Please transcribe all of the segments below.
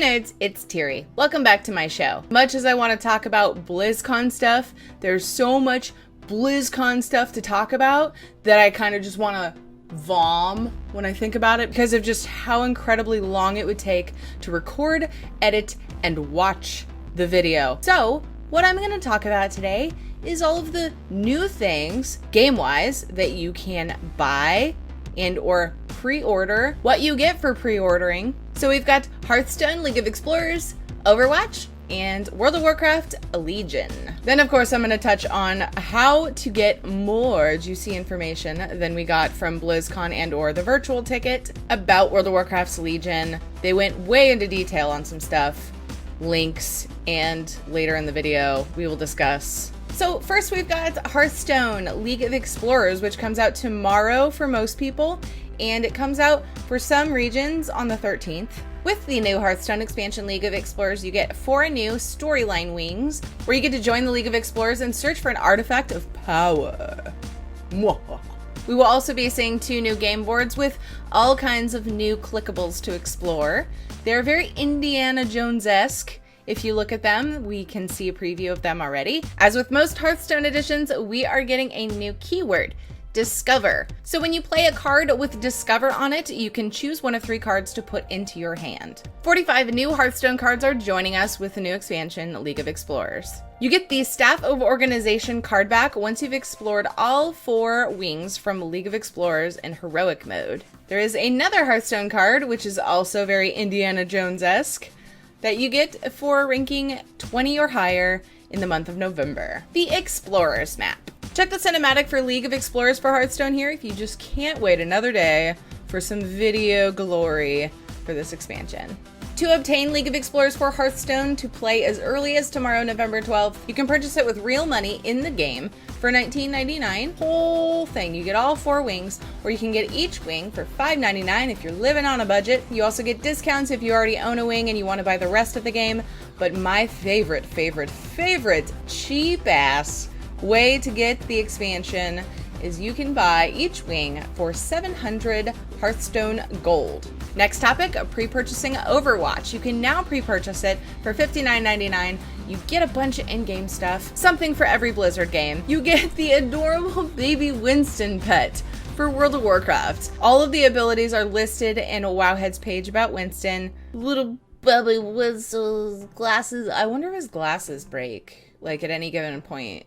nerds, it's Tiri. Welcome back to my show. Much as I want to talk about BlizzCon stuff, there's so much BlizzCon stuff to talk about that I kind of just want to vom when I think about it because of just how incredibly long it would take to record, edit, and watch the video. So, what I'm going to talk about today is all of the new things, game-wise, that you can buy and or pre-order, what you get for pre-ordering. So we've got Hearthstone, League of Explorers, Overwatch, and World of Warcraft Legion. Then of course I'm going to touch on how to get more juicy information than we got from BlizzCon and or the virtual ticket about World of Warcraft's Legion. They went way into detail on some stuff, links, and later in the video we will discuss. So first we've got Hearthstone, League of Explorers, which comes out tomorrow for most people, and it comes out for some regions on the 13th. With the new Hearthstone expansion League of Explorers, you get 4 new storyline wings, where you get to join the League of Explorers and search for an artifact of power. We will also be seeing 2 new game boards with all kinds of new clickables to explore. They're very Indiana Jones-esque. If you look at them, we can see a preview of them already. As with most Hearthstone editions, we are getting a new keyword, Discover. So when you play a card with Discover on it, you can choose one of 3 cards to put into your hand. 45 new Hearthstone cards are joining us with the new expansion, League of Explorers. You get the Staff of Organization card back once you've explored all 4 wings from League of Explorers in Heroic mode. There is another Hearthstone card, which is also very Indiana Jones-esque, that you get for ranking 20 or higher in the month of November. The Explorers map. Check the cinematic for League of Explorers for Hearthstone here if you just can't wait another day for some video glory for this expansion. To obtain League of Explorers for Hearthstone to play as early as tomorrow, November 12th, you can purchase it with real money in the game for $19.99. Whole thing. You get all 4 wings, or you can get each wing for $5.99 if you're living on a budget. You also get discounts if you already own a wing and you want to buy the rest of the game. But my favorite cheap-ass way to get the expansion is you can buy each wing for 700 Hearthstone gold. Next topic, pre-purchasing Overwatch. You can now pre-purchase it for $59.99. You get a bunch of in-game stuff, something for every Blizzard game. You get the adorable baby Winston pet for World of Warcraft. All of the abilities are listed in Wowhead's page about Winston. Little bubbly Winston's glasses. I wonder if his glasses break, like at any given point.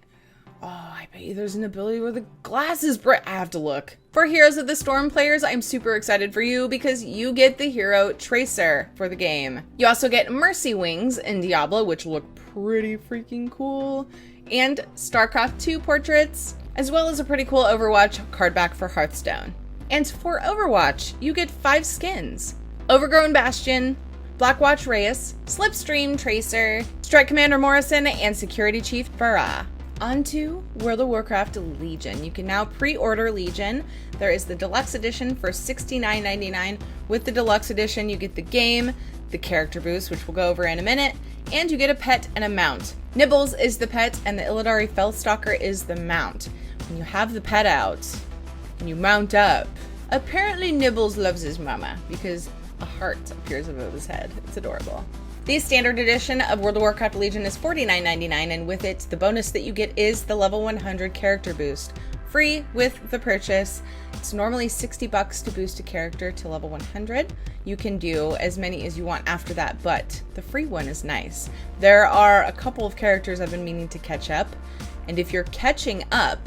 Oh, I bet you there's an ability where the glasses break. I have to look. For Heroes of the Storm players, I'm super excited for you because you get the hero Tracer for the game. You also get Mercy Wings in Diablo, which look pretty freaking cool, and StarCraft 2 portraits, as well as a pretty cool Overwatch card back for Hearthstone. And for Overwatch, you get 5 skins. Overgrown Bastion, Blackwatch Reyes, Slipstream Tracer, Strike Commander Morrison, and Security Chief Farah. On to World of Warcraft Legion. You can now pre-order Legion. There is the Deluxe Edition for $69.99. With the Deluxe Edition, you get the game, the character boost, which we'll go over in a minute, and you get a pet and a mount. Nibbles is the pet, and the Illidari Fellstalker is the mount. When you have the pet out, and you mount up, apparently Nibbles loves his mama, because a heart appears above his head. It's adorable. The standard edition of World of Warcraft Legion is $49.99, and with it, the bonus that you get is the level 100 character boost. Free with the purchase. It's normally $60 to boost a character to level 100. You can do as many as you want after that, but the free one is nice. There are a couple of characters I've been meaning to catch up, and if you're catching up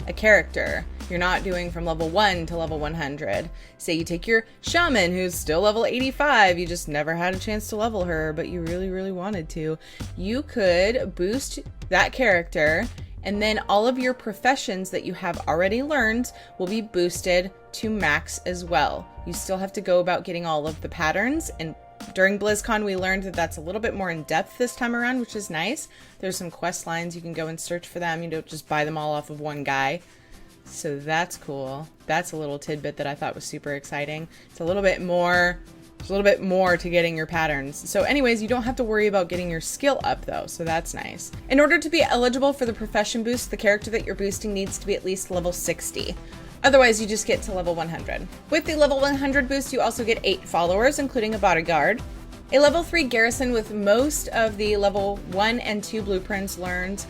a character, you're not doing from level 1 to level 100. Say you take your shaman who's still level 85, you just never had a chance to level her, but you really wanted to. You could boost that character, and then all of your professions that you have already learned will be boosted to max as well. You still have to go about getting all of the patterns, and during BlizzCon we learned that that's a little bit more in depth this time around, which is nice. There's some quest lines, you can go and search for them. You don't just buy them all off of one guy. So that's cool. That's a little tidbit that I thought was super exciting. It's a little bit more to getting your patterns. So anyways, you don't have to worry about getting your skill up though, so that's nice. In order to be eligible for the profession boost, the character that you're boosting needs to be at least level 60. Otherwise, you just get to level 100. With the level 100 boost, you also get 8 followers, including a bodyguard, a level 3 garrison with most of the level 1 and 2 blueprints learned,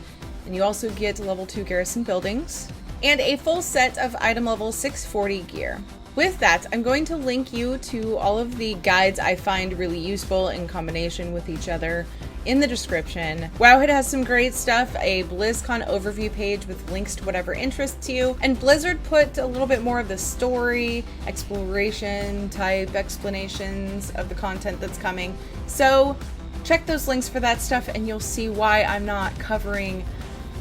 and you also get level 2 garrison buildings, and a full set of item level 640 gear. With that, I'm going to link you to all of the guides I find really useful in combination with each other in the description. Wowhead has some great stuff, a BlizzCon overview page with links to whatever interests you, and Blizzard put a little bit more of the story, exploration type explanations of the content that's coming. So check those links for that stuff and you'll see why I'm not covering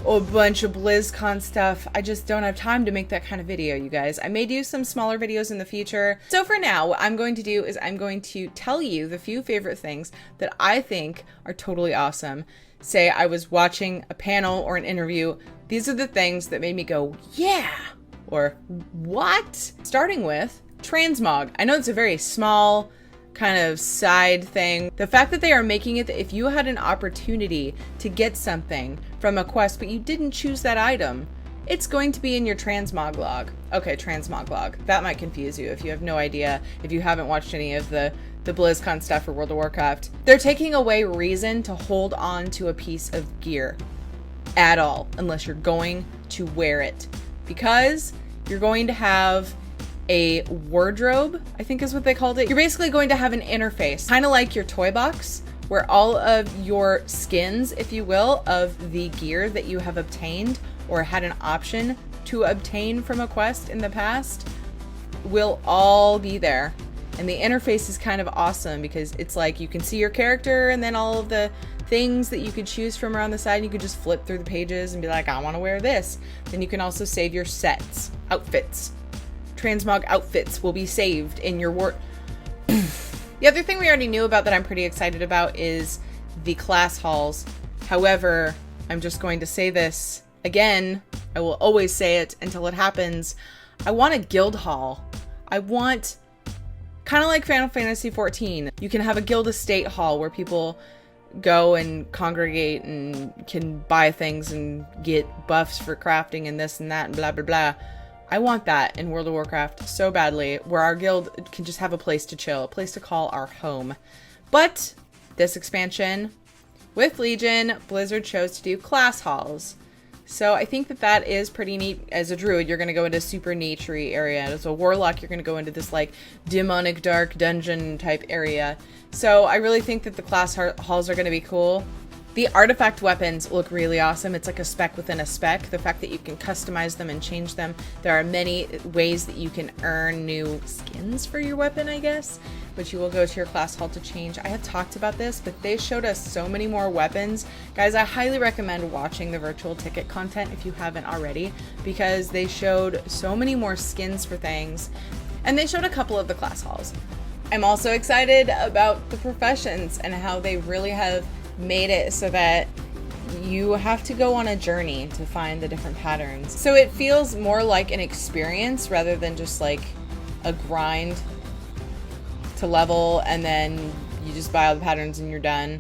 a bunch of BlizzCon stuff. I just don't have time to make that kind of video, you guys. I may do some smaller videos in the future. So for now, what I'm going to do is I'm going to tell you the few favorite things that I think are totally awesome. Say I was watching a panel or an interview. These are the things that made me go, yeah, or what? Starting with transmog. I know it's a very small kind of side thing. The fact that they are making it that if you had an opportunity to get something from a quest but you didn't choose that item, it's going to be in your transmog log. Okay, transmog log. That might confuse you if you have no idea, if you haven't watched any of the BlizzCon stuff for World of Warcraft. They're taking away reason to hold on to a piece of gear at all, unless you're going to wear it. Because you're going to have a wardrobe, I think is what they called it. You're basically going to have an interface, kind of like your toy box, where all of your skins, if you will, of the gear that you have obtained or had an option to obtain from a quest in the past will all be there. And the interface is kind of awesome because it's like you can see your character and then all of the things that you could choose from around the side, and you could just flip through the pages and be like, I want to wear this. Then you can also save your sets, outfits. Transmog outfits will be saved in your The other thing we already knew about that I'm pretty excited about is the class halls. However, I'm just going to say this again. I will always say it until it happens. I want a guild hall. I want, kind of like Final Fantasy XIV, you can have a guild estate hall where people go and congregate and can buy things and get buffs for crafting and this and that and blah, blah, blah. I want that in World of Warcraft so badly, where our guild can just have a place to chill, a place to call our home. But this expansion with Legion, Blizzard chose to do class halls. So I think that that is pretty neat. As a druid, you're going to go into super nature-y area. As a warlock, you're going to go into this like demonic dark dungeon type area. So I really think that the class halls are going to be cool. The artifact weapons look really awesome. It's like a spec within a spec. The fact that you can customize them and change them. There are many ways that you can earn new skins for your weapon, I guess, which you will go to your class hall to change. I have talked about this, but they showed us so many more weapons. Guys, I highly recommend watching the virtual ticket content if you haven't already, because they showed so many more skins for things, and they showed a couple of the class halls. I'm also excited about the professions and how they really have made it so that you have to go on a journey to find the different patterns. So it feels more like an experience rather than just like a grind to level and then you just buy all the patterns and you're done.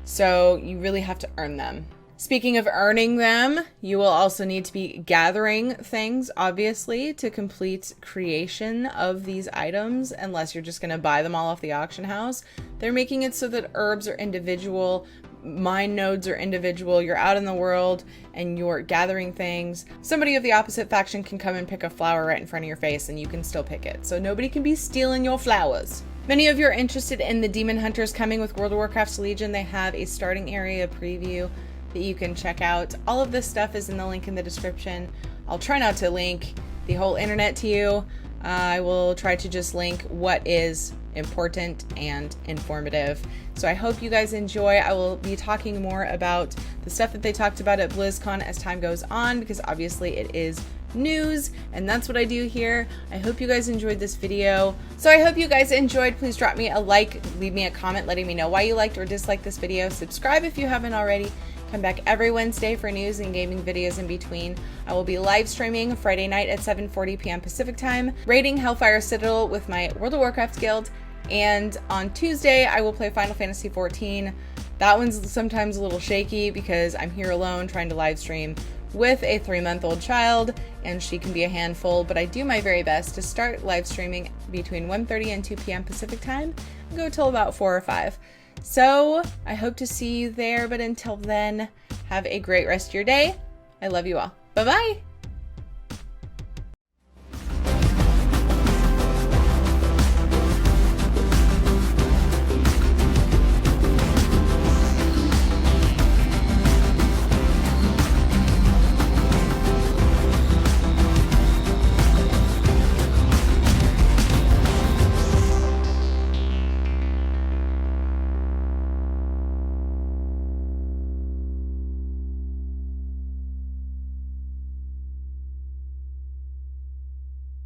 So you really have to earn them. Speaking of earning them, you will also need to be gathering things, obviously, to complete creation of these items, unless you're just going to buy them all off the auction house. They're making it so that herbs are individual, mine nodes are individual, you're out in the world and you're gathering things. Somebody of the opposite faction can come and pick a flower right in front of your face and you can still pick it. So nobody can be stealing your flowers. Many of you are interested in the Demon Hunters coming with World of Warcraft's Legion. They have a starting area preview that you can check out. All of this stuff is in the link in the description. I'll try not to link the whole internet to you. I will try to just link what is important and informative. So I hope you guys enjoy. I will be talking more about the stuff that they talked about at BlizzCon as time goes on, because obviously it is news and that's what I do here. I hope you guys enjoyed this video. So I hope you guys enjoyed. Please drop me a like, leave me a comment letting me know why you liked or disliked this video. Subscribe if you haven't already. Come back every Wednesday for news and gaming videos in between. I will be live streaming Friday night at 7:40 p.m. Pacific time, raiding Hellfire Citadel with my World of Warcraft guild, and on Tuesday I will play Final Fantasy XIV. That one's sometimes a little shaky because I'm here alone trying to live stream with a 3-month-old child, and she can be a handful, but I do my very best to start live streaming between 1:30 and 2 p.m. Pacific time and go till about 4 or 5. So I hope to see you there, but until then, have a great rest of your day. I love you all. Bye-bye.